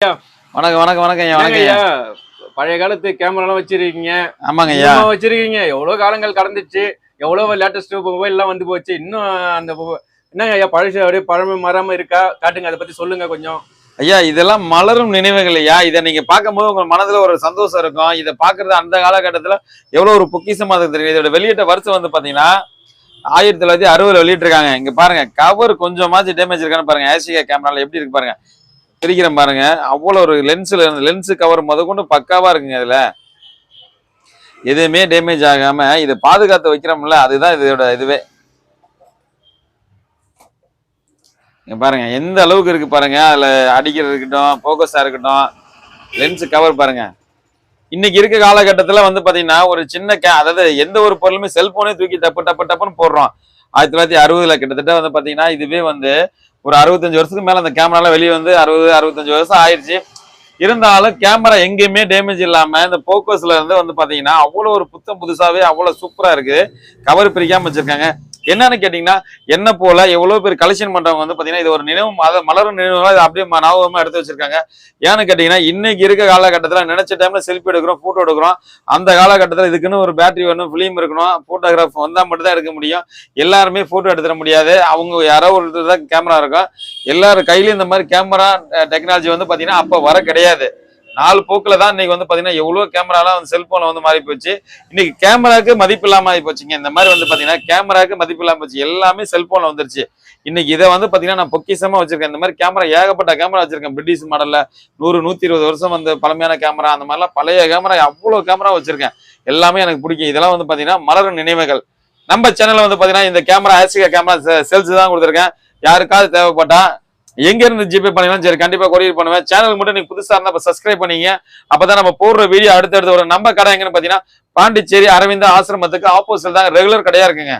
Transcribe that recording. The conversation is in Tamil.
வணக்கம் வணக்கம் வணக்கம் ஐயா. வணக்கம் ஐயா. பழைய காலத்து கேமராலாம் வச்சிருக்கீங்க. ஆமாங்க ஐயா. வச்சிருக்கீங்க. எவ்வளவு காலங்கள் கடந்துச்சு, எவ்வளவு லேட்டஸ்ட் மொபைல் எல்லாம் வந்து போச்சு. இன்னும் அந்த என்னங்க ஐயா பழசு அப்படியே பழமை மரமா இருக்கா? காட்டுங்க, அதை பத்தி சொல்லுங்க கொஞ்சம். ஐயா இதெல்லாம் மலரும் நினைவுகள் ஐயா. இதை நீங்க பார்க்கும்போது உங்க மனதுல ஒரு சந்தோஷம் இருக்கும். இதை பாக்குறது அந்த காலகட்டத்துல எவ்வளவு ஒரு பொக்கிஷமா தெரியும். இதோட வெளியிட்ட வருஷம் வந்து பாத்தீங்கன்னா 1960 வெளியிட்டிருக்காங்க. இங்க பாருங்க, கவர் கொஞ்சமாச்சும் டேமேஜ் இருக்கான்னு பாருங்க. ஏசிகா கேமரால எப்படி இருக்கு பாருங்க, பிரிக்கிறேன் பாருங்க. அவ்வளவு ஒரு லென்ஸ் கவர் முதற்கொண்டு பக்காவா இருக்குங்க. இதுல எதுவுமே டேமேஜ் ஆகாம இதை பாதுகாத்து வைக்கிறோம்ல, அதுதான் இதோட இதுவே. பாருங்க எந்த அளவுக்கு இருக்கு பாருங்க. அதுல அடிக்கிறது இருக்கட்டும், போக்கஸா இருக்கட்டும், லென்ஸ் கவர் பாருங்க. இன்னைக்கு இருக்க காலகட்டத்துல வந்து பாத்தீங்கன்னா ஒரு சின்ன அதாவது எந்த ஒரு பொருளுமே செல்போனே தூக்கி டப்புன்னு போடுறோம். 1960 கிட்டத்தட்ட வந்து பாத்தீங்கன்னா இதுவே வந்து ஒரு 65 வருஷத்துக்கு மேல அந்த கேமராலாம் வெளியே வந்து 60-65 வருஷம் ஆயிடுச்சு. இருந்தாலும் கேமரா எங்கேயுமே டேமேஜ் இல்லாம இந்த போக்கஸ்ல இருந்து வந்து பாத்தீங்கன்னா அவ்வளவு ஒரு புத்தம் புதுசாவே அவ்வளவு சூப்பரா இருக்கு. கவர் பிரிக்காம வச்சிருக்காங்க. என்னன்னு கேட்டீங்கன்னா, என்ன போல எவ்வளவு பேர் கலெக்ஷன் பண்றவங்க வந்து பாத்தீங்கன்னா இது ஒரு நினைவு மலரும் நினைவுகளா இது அப்படியே ஞாபகமா எடுத்து வச்சிருக்காங்க. ஏன்னு கேட்டீங்கன்னா, இன்னைக்கு இருக்க காலகட்டத்துல நினைச்ச டைம்ல செல்ஃபி எடுக்கிறோம், போட்டோ எடுக்கிறோம். அந்த காலகட்டத்துல இதுக்குன்னு ஒரு பேட்டரி வேணும், பிலிம் இருக்கணும், போட்டோகிராஃப் வந்தா மட்டும் தான் எடுக்க முடியும். எல்லாருமே போட்டோ எடுத்துட முடியாது. அவங்க யாரோ ஒரு தான் கேமரா இருக்கும். எல்லாரும் கையிலயும் இந்த மாதிரி கேமரா டெக்னாலஜி வந்து பாத்தீங்கன்னா அப்ப வர கிடையாது. 4 போக்குல தான் இன்னைக்கு வந்து பாத்தீங்கன்னா எவ்வளவு கேமராலாம் வந்து செல்போன்ல வந்து மாறி போச்சு. இன்னைக்கு கேமராக்கு மதிப்பு இல்லாம ஆகி போச்சுங்க. இந்த மாதிரி வந்து பாத்தீங்கன்னா கேமராக்கு மதிப்பு இல்லாம போச்சு. எல்லாமே செல்போன்ல வந்துருச்சு. இன்னைக்கு இதை வந்து பாத்தீங்கன்னா நான் பொக்கிஷமா வச்சிருக்கேன். இந்த மாதிரி கேமரா ஏகப்பட்ட கேமரா வச்சிருக்கேன். பிரிட்டிஷ் மாடல்ல 100-120 வருஷம் வந்து பழமையான கேமரா, அந்த மாதிரிலாம் பழைய கேமரா அவ்வளவு கேமரா வச்சிருக்கேன். எல்லாமே எனக்கு பிடிக்கும். இதெல்லாம் வந்து பாத்தீங்கன்னா மலரும் நினைவுகள். நம்ம சேனல்ல வந்து பாத்தீங்கன்னா இந்த கேமரா ஏசிகா கேமரா சேல்ஸ் தான் கொடுத்துருக்கேன். யாருக்காவது தேவைப்பட்டா எங்க இருந்து ஜிபே பண்ணலாம், சரி கண்டிப்பா கொரியர் பண்ணுவேன். சேனல் மட்டும் நீங்க புதுசா இருந்தா சப்ஸ்கிரைப் பண்ணீங்க. அப்பதான் நம்ம போடுற வீடியோ அடுத்தடுத்து ஒரு நம்ம கடை எங்கன்னு பாத்தீங்கன்னா பாண்டிச்சேரி அரவிந்தா ஆசிரமத்துக்கு ஆப்போசிட் தான் ரெகுலர் கடையா இருக்குங்க.